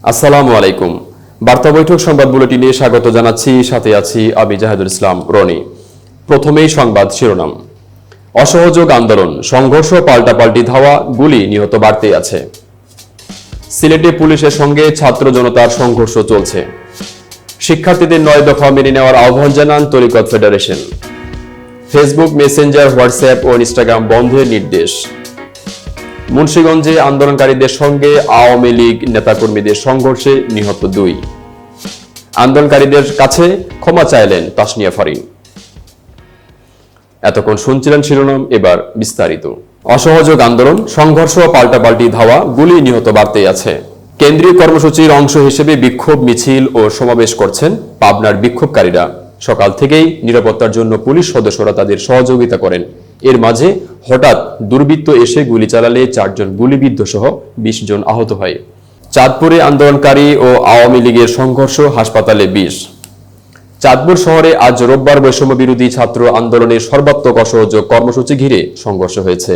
আসসালামু আলাইকুম। বার্তা বৈঠক সংবাদ বুলেটিনে স্বাগত জানাচ্ছি, সাথে আছি আমি জাহিদুল ইসলাম রনি। প্রথমেই সংবাদ শিরোনাম। অসহযোগ আন্দোলন, সংঘর্ষ, পাল্টাপাল্টি ধাওয়া, গুলি, নিহত বাড়তে আছে। সিলেটে পুলিশের সঙ্গে ছাত্র জনতার সংঘর্ষ চলছে। শিক্ষার্থীদের 9 দফা মেনে নেওয়ার আহ্বান জানান তরিকত ফেডারেশন। ফেসবুক, মেসেঞ্জার, হোয়াটসঅ্যাপ ও ইনস্টাগ্রাম বন্ধের নির্দেশ। মুন্সিগঞ্জে আন্দোলনকারীদের সঙ্গে আওয়ামী লীগ নেতাকর্মীদের সংঘর্ষে নিহত 2। আন্দোলনকারীদের কাছে ক্ষমা চাইলেন তাসনিয়া ফারিন। এতক্ষণ শুনছিলেন শিরোনাম, এবার বিস্তারিত। অসহযোগ আন্দোলন, সংঘর্ষ, পাল্টাপাল্টি ধাওয়া, গুলি, নিহত বাড়তেই আছে। কেন্দ্রীয় কর্মসূচির অংশ হিসেবে বিক্ষোভ মিছিল ও সমাবেশ করছেন পাবনার বিক্ষোভকারীরা। সকাল থেকেই নিরাপত্তার জন্য পুলিশ সদস্যরা তাদের সহযোগিতা করেন। এর মাঝে হঠাৎ দুর্বৃত্ত এসে গুলি চালালে 4 জন গুলিবিদ্ধ সহ 20 জন আহত হয়। চাঁদপুরে আন্দোলনকারী ও আওয়ামী লীগের সংঘর্ষ, হাসপাতালে 20। চাঁদপুর শহরে আজ রোববার বৈষম্য বিরোধী ছাত্র আন্দোলনের সর্বাত্মক অসহযোগ কর্মসূচি ঘিরে সংঘর্ষ হয়েছে।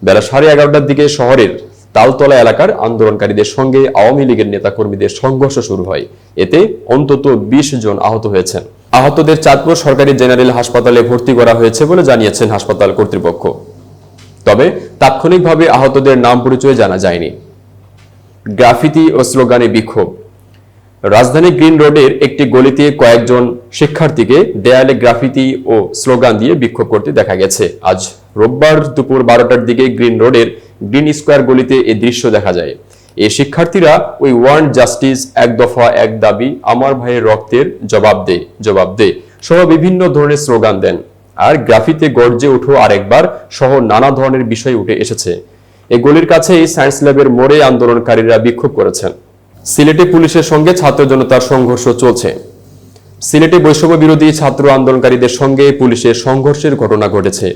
বেলা 11:30টার দিকে শহরের তালতলা এলাকার আন্দোলনকারীদের সঙ্গে আওয়ামী লীগের নেতাকর্মীদের সংঘর্ষ শুরু হয়। এতে অন্তত 20 জন আহত হয়েছেন। আহতদের চাঁদপুর সরকারি জেনারেল হাসপাতালে ভর্তি করা হয়েছে বলে জানিয়েছেন হাসপাতাল কর্তৃপক্ষ। তবে তাৎক্ষণিকভাবে আহতদের নাম পরিচয় জানা যায়নি। গ্রাফিতি ও স্লোগানে বিক্ষোভ। রাজধানী গ্রিন রোডের একটি গলিতে কয়েকজন শিক্ষার্থীকে দেয়ালে গ্রাফিতি ও স্লোগান দিয়ে বিক্ষোভ করতে দেখা গেছে। আজ রোববার দুপুর 12টার দিকে গ্রিন রোডের গ্রিন স্কোয়ার গলিতে এই দৃশ্য দেখা যায়। এই শিক্ষার্থীরা উই ওয়ান্ট জাস্টিস, 1 দফা 1 দাবি, আমার ভাইয়ের রক্তের জবাব দে, জবাব দে সহ বিভিন্ন ধরনের স্লোগান দেন। আর গ্রাফিতে গর্জে উঠো আরেকবার সহ নানা ধরনের বিষয় উঠে এসেছে। এই গলির কাছেই সায়েন্স ল্যাবের মোড়ে আন্দোলনকারীরা বিক্ষোভ করেছেন। সিলেটে পুলিশের সঙ্গে ছাত্র জনতার সংঘর্ষ চলছে। সিলেটে বৈষম্য বিরোধী ছাত্র আন্দোলনকারীদের সঙ্গে পুলিশের সংঘর্ষের ঘটনা ঘটেছে।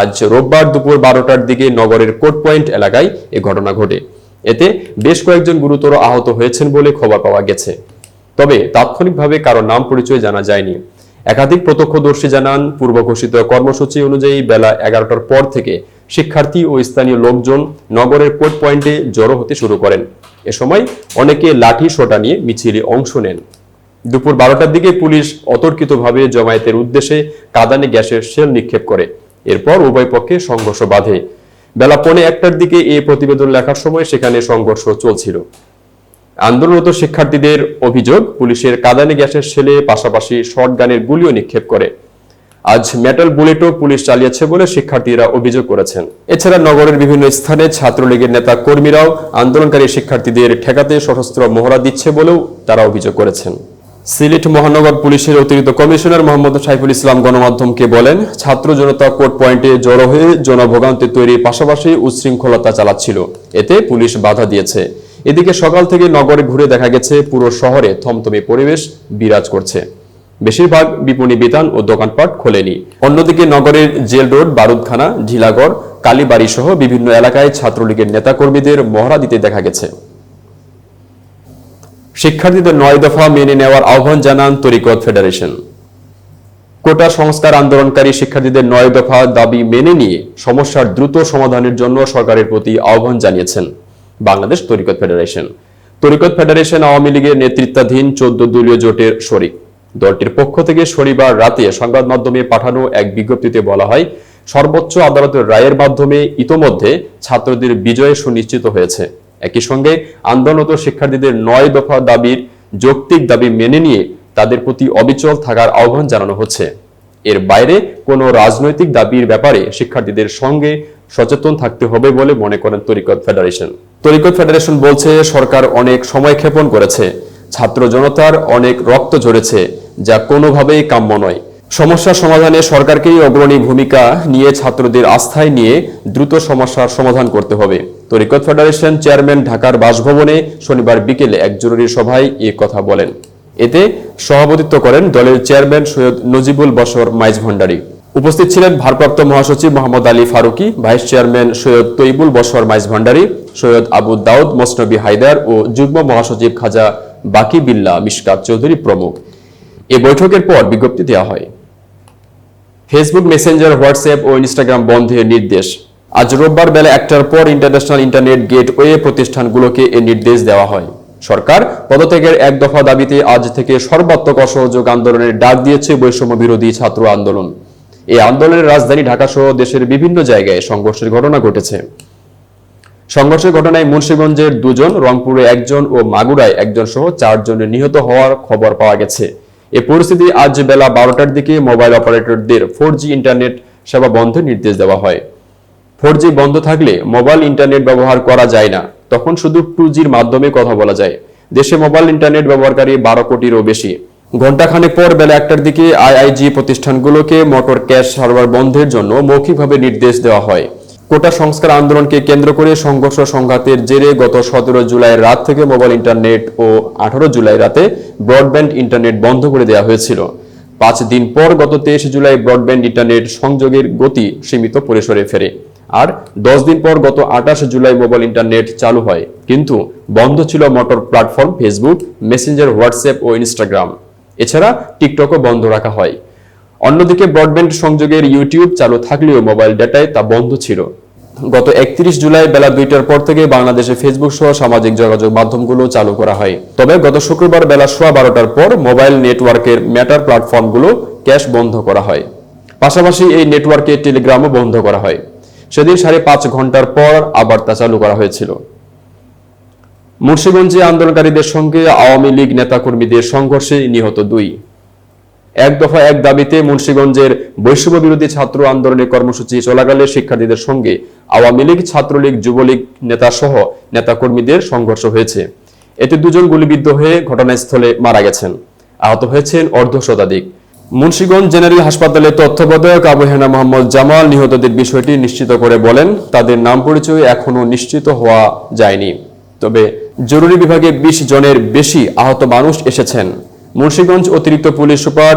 আজ রোববার দুপুর 12টার দিকে নগরের কোর্ট পয়েন্ট এলাকায় এ ঘটনা ঘটে। এতে বেশ কয়েকজন গুরুতর আহত হয়েছেন বলে খবর পাওয়া গেছে। তবে তাৎক্ষণিকভাবে কারো নাম পরিচয় জানা যায়নি। একাধিক প্রত্যক্ষদর্শী জানান, পূর্ব ঘোষিত কর্মসূচি অনুযায়ী বেলা 11টার পর থেকে শিক্ষার্থী ও স্থানীয় লোকজন নগরের কোর্ট পয়েন্টে জড়ো হতে শুরু করেন। এ সময় অনেকে লাঠি সোটা নিয়ে মিছিলে অংশ নেন। দুপুর 12টার দিকে পুলিশ অতর্কিতভাবে জমায়েতের উদ্দেশ্যে কাঁদানে গ্যাসের শেল নিক্ষেপ করে। এরপর উভয় পক্ষে সংঘর্ষ বাধে। বেলা 1:45টার দিকে এই প্রতিবেদন লেখার সময় সেখানে সংঘর্ষ চলছিল। আন্দোলনরত শিক্ষার্থীদের অভিযোগ, পুলিশের কাঁদানে গ্যাসের শেলে পাশাপাশি শর্টগানের গুলিও নিক্ষেপ করে। আজ মেটাল বুলেটও পুলিশ চালিয়েছে বলে শিক্ষার্থীরা অভিযোগ করেছেন। এছাড়া নগরের বিভিন্ন স্থানে ছাত্রলীগের নেতা কর্মীরাও আন্দোলনকারী শিক্ষার্থীদের ঠেকাতে সশস্ত্র মহড়া দিচ্ছে বলেও তারা অভিযোগ করেছেন। সিলেট মহানগর পুলিশের অতিরিক্ত কমিশনার মোহাম্মদ সাইফুল ইসলাম গণমাধ্যমকে বলেন, ছাত্র জনতা কোর্ট পয়েন্টে জড়ো হয়ে জনভোগান্তি তৈরির পাশাপাশি উচ্ছৃঙ্খলতা চালাচ্ছিল। এতে পুলিশ বাধা দিয়েছে। এদিকে সকাল থেকে নগরে ঘুরে দেখা গেছে পুরো শহরে থমথমে পরিবেশ বিরাজ করছে। বেশিরভাগ বিপণী বিতান ও দোকানপাট খোলেনি। অন্যদিকে নগরের জেল রোড, বারুদখানা, ঢিলাগড়, কালীবাড়ি সহ বিভিন্ন এলাকায় ছাত্রলীগের নেতাকর্মীদের মহড়া দিতে দেখা গেছে। শিক্ষার্থীদের 9 দফা মেনে নেওয়ার আহ্বান জানান তরিকত ফেডারেশন। কোটা সংস্কার আন্দোলনকারী শিক্ষার্থীদের 9 দফা দাবি মেনে নিয়ে সমস্যার দ্রুত সমাধানের জন্য সরকারের প্রতি আহ্বান জানিয়েছেন বাংলাদেশ তরিকত ফেডারেশন। তরিকত ফেডারেশন আওয়ামী লীগের নেতৃত্বাধীন 14 দলীয় জোটের শরিক। দলটির পক্ষ থেকে শনিবার রাতে সংবাদ মাধ্যমে পাঠানো এক বিজ্ঞপ্তিতে বলা হয়, সর্বোচ্চ আদালতের রায়ের মাধ্যমে ইতোমধ্যে ছাত্রদের বিজয় সুনিশ্চিত হয়েছে। একই সঙ্গে আন্দোলনরত শিক্ষার্থীদের 9 দফা দাবির যৌক্তিক দাবি মেনে নিয়ে তাদের প্রতি অবিচল থাকার আহ্বান জানানো হচ্ছে। এর বাইরে কোনো রাজনৈতিক দাবির ব্যাপারে শিক্ষার্থীদের সঙ্গে সচেতন থাকতে হবে বলে মনে করেন তরিকত ফেডারেশন। তরিকত ফেডারেশন বলছে, সরকার অনেক সময় ক্ষেপণ করেছে, ছাত্র জনতার অনেক রক্ত ঝরেছে, যা কোনোভাবেই কাম্য নয়। সমস্যা সমাধানে সরকারকেই অগ্রণী ভূমিকা নিয়ে ছাত্রদের আস্থায় নিয়ে দ্রুত সমস্যার সমাধান করতে হবে। তরিকত ফেডারেশন চেয়ারম্যান ঢাকার বাসভবনে শনিবার বিকেলে এক জরুরি সভায় এ কথা বলেন। এতে সভাপতিত্ব করেন দলের চেয়ারম্যান সৈয়দ নজিবুল বশর মাইজ ভান্ডারী। উপস্থিত ছিলেন ভারপ্রাপ্ত মহাসচিব মোহাম্মদ আলী ফারুকি, ভাইস চেয়ারম্যান সৈয়দ তৈবুল বশর মাইজ ভান্ডারী, সৈয়দ আবু দাউদ মসনবী হায়দার ও যুগ্ম মহাসচিব খাজা বাকি বিল্লাহ মিশকাত চৌধুরী প্রমুখ। এ বৈঠকের পর বিজ্ঞপ্তি দেওয়া হয়। ফেসবুক, মেসেঞ্জার, হোয়াটসঅ্যাপ ও ইনস্টাগ্রাম বন্ধের নির্দেশ। আজ রোববার বেলা 1টার পর ইন্টারন্যাশনাল ইন্টারনেট গেটওয়ে প্রতিষ্ঠানগুলোকে এ নির্দেশ দেওয়া হয়। সরকার পদত্যাগের এক দফা দাবিতে আজ থেকে সর্বাত্মক অসহযোগ আন্দোলনের ডাক দিয়েছে বৈষম্য বিরোধী ছাত্র আন্দোলন। এই আন্দোলনের রাজধানী ঢাকা সহ দেশের বিভিন্ন জায়গায় সংঘর্ষের ঘটনা ঘটেছে। সংঘর্ষের ঘটনায় মুন্সিগঞ্জের 2 জন, রংপুরে 1 জন ও মাগুরায় 1 জন সহ 4 জনের নিহত হওয়ার খবর পাওয়া গেছে। এই পরিস্থিতি আজ বেলা 12টার দিকে মোবাইল অপারেটরদের 4G ইন্টারনেট সেবা বন্ধের নির্দেশ দেওয়া হয়। 4G বন্ধ থাকলে মোবাইল ইন্টারনেট ব্যবহার করা যায় না, তখন শুধু 2G'র মাধ্যমে কথা বলা যায়। দেশে মোবাইল ইন্টারনেট ব্যবহারকারী 12 কোটিরও বেশি। ঘণ্টাখানেক পর বেলা 1টার দিকে আইআইজি প্রতিষ্ঠানগুলোকে মোটর ক্যাশ সার্ভার বন্ধের জন্য মৌখিকভাবে নির্দেশ দেওয়া হয়। কোটা সংস্কার আন্দোলনকে কেন্দ্র করে সংঘর্ষ সংঘাতের জেরে গত 17 জুলাই রাত থেকে মোবাইল ইন্টারনেট ও 18 জুলাই রাতে ব্রডব্যান্ড ইন্টারনেট বন্ধ করে দেওয়া হয়েছিল। 5 দিন পর গত 23 জুলাই ব্রডব্যান্ড ইন্টারনেট সংযোগের গতি সীমিত পরিসরে ফেরে। আর 10 দিন পর গত 28 জুলাই মোবাইল ইন্টারনেট চালু হয়, কিন্তু বন্ধ ছিল মোটর প্ল্যাটফর্ম ফেসবুক, মেসেঞ্জার, হোয়াটসঅ্যাপ ও ইনস্টাগ্রাম। এছাড়া টিকটকও বন্ধ রাখা হয়। অন্যদিকে ব্রডব্যান্ড সংযোগের ইউটিউব চালু থাকলেও মোবাইল ডেটায় তা বন্ধ ছিল। গত 31 জুলাই বেলা 2টার পর থেকে বাংলাদেশে ফেসবুক সহ সামাজিক যোগাযোগ মাধ্যমগুলো চালু করা হয়। তবে গত শুক্রবার বেলা 12টার পর মোবাইল নেটওয়ার্কের মেটার প্ল্যাটফর্মগুলো ক্যাশ বন্ধ করা হয়। পাশাপাশি এই নেটওয়ার্কে টেলিগ্রামও বন্ধ করা হয়। সেদিন 5.5 ঘন্টার পর আবার তা চালু করা হয়েছিল। মুন্সিগঞ্জে আন্দোলনকারীদের সঙ্গে আওয়ামী লীগ নেতাকর্মীদের সংঘর্ষে নিহত 2। এক দফা এক দাবিতে মুন্সিগঞ্জের বৈষম্য বিরোধী ছাত্র আন্দোলনের কর্মসূচি চলাকালে শিক্ষার্থীদের সঙ্গে আওয়ামী লীগ, ছাত্রলীগ, যুবলীগ নেতা সহ নেতাকর্মীদের সংঘর্ষ হয়েছে। এতে 2 জন গুলিবিদ্ধ হয়ে ঘটনাস্থলে মারা গেছেন। আহত হয়েছেন অর্ধশতাধিক। মুন্সিগঞ্জ জেনারেল হাসপাতালের তত্ত্বাবধায়ক আবু হেনা মোহাম্মদ জামাল নিহতদের বিষয়টি নিশ্চিত করে বলেন, তাদের নাম পরিচয় এখনো নিশ্চিত হওয়া যায়নি। তবে জরুরি বিভাগে 20 জনের বেশি আহত মানুষ এসেছেন। মুন্সিগঞ্জ অতিরিক্ত পুলিশ সুপার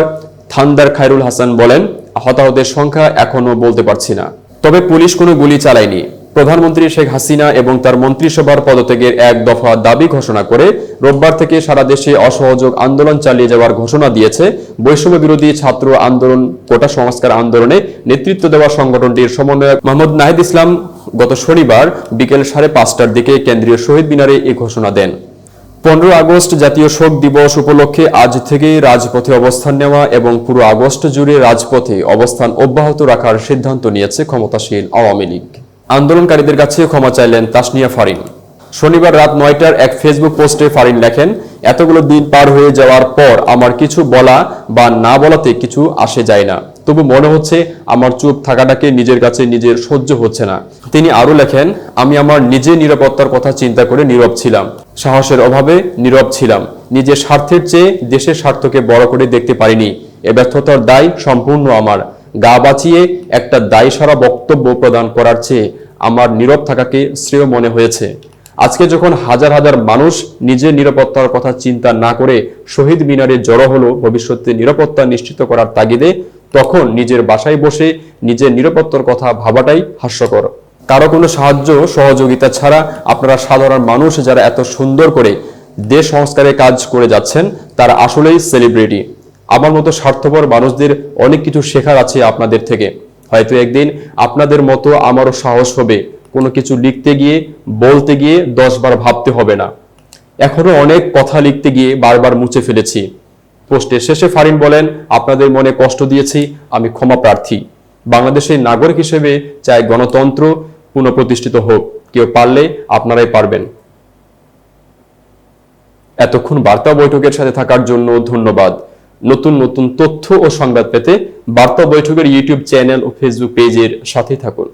থান্দার খায়রুল হাসান বলেন, হতাহতের সংখ্যা এখনো বলতে পারছি না, তবে পুলিশ কোনো গুলি চালায়নি। প্রধানমন্ত্রী শেখ হাসিনা এবং তার মন্ত্রিসভার পদত্যাগের এক দফা দাবি ঘোষণা করে রোববার থেকে সারা দেশে অসহযোগ আন্দোলন চালিয়ে যাওয়ার ঘোষণা দিয়েছে বৈষম্য বিরোধী ছাত্র আন্দোলন। কোটা সংস্কার আন্দোলনে নেতৃত্ব দেওয়া সংগঠনটির সমন্বয়ক মোহাম্মদ নাহিদ ইসলাম গত শনিবার বিকেল 5:30টার দিকে কেন্দ্রীয় শহীদ মিনারে এই ঘোষণা দেন। 15 আগস্ট জাতীয় শোক দিবস উপলক্ষে আজ থেকেই রাজপথে অবস্থান নেওয়া এবং পুরো আগস্ট জুড়ে রাজপথে অবস্থান অব্যাহত রাখার সিদ্ধান্ত নিয়েছে ক্ষমতাসীন আওয়ামী লীগ। আন্দোলনকারীদের কাছে ক্ষমা চাইলেন তাসনিয়া ফারিন। শনিবার রাত 9টার এক ফেসবুক পোস্টে ফারিন লেখেন, এতগুলো দিন পার হয়ে যাওয়ার পর আমার কিছু বলা বা না বলাতে কিছু আসে যায় না, তবু মনে হচ্ছে আমার চুপ থাকাটাকে নিজের কাছে নিজের সহ্য হচ্ছে না। তিনি আরো লেখেন, আমি আমার নিজের নিরাপত্তার কথা চিন্তা করে নীরব ছিলাম, সাহসের অভাবে নীরব ছিলাম, নিজের স্বার্থের চেয়ে দেশের স্বার্থকে বড় করে দেখতে পারিনি। এ ব্যর্থতার দায় সম্পূর্ণ আমার। গা বাঁচিয়ে একটা দায় সারা বক্তব্য প্রদান করার চেয়ে আমার নীরব থাকাকে শ্রেয় মনে হয়েছে। আজকে যখন হাজার হাজার মানুষ নিজের নিরাপত্তার কথা চিন্তা না করে শহীদ মিনারে জড়ো হলো ভবিষ্যতে নিরাপত্তা নিশ্চিত করার তাগিদে, তখন নিজের বাসায় বসে নিজের নিরাপত্তার কথা ভাবাটাই হাস্যকর। কারো কোনো সাহায্য সহযোগিতা ছাড়া আপনারা সাধারণ মানুষ যারা এত সুন্দর করে দেশ সংস্কারে কাজ করে যাচ্ছেন, তারা আসলেই সেলিব্রিটি। আমার মতো স্বার্থপর মানুষদের অনেক কিছু শেখার আছে আপনাদের থেকে। হয়তো একদিন আপনাদের মতো আমারও সাহস হবে, কোনো কিছু লিখতে গিয়ে বলতে গিয়ে 10 বার ভাবতে হবে না। এখনো অনেক কথা লিখতে গিয়ে বারবার মুছে ফেলেছি। পোস্টের শেষে ফারিন বলেন, আপনাদের মনে কষ্ট দিয়েছি, আমি ক্ষমা প্রার্থী। বাংলাদেশের নাগরিক হিসেবে চাই গণতন্ত্র পুনঃপ্রতিষ্ঠিত হোক, কেউ পারলে আপনারাই পারবেন। এতক্ষণ বার্তা বৈঠকের সাথে থাকার জন্য ধন্যবাদ। নতুন নতুন তথ্য ও সংবাদ পেতে বার্তা বৈঠকের ইউটিউব চ্যানেল ও ফেসবুক পেজের সাথে থাকুন।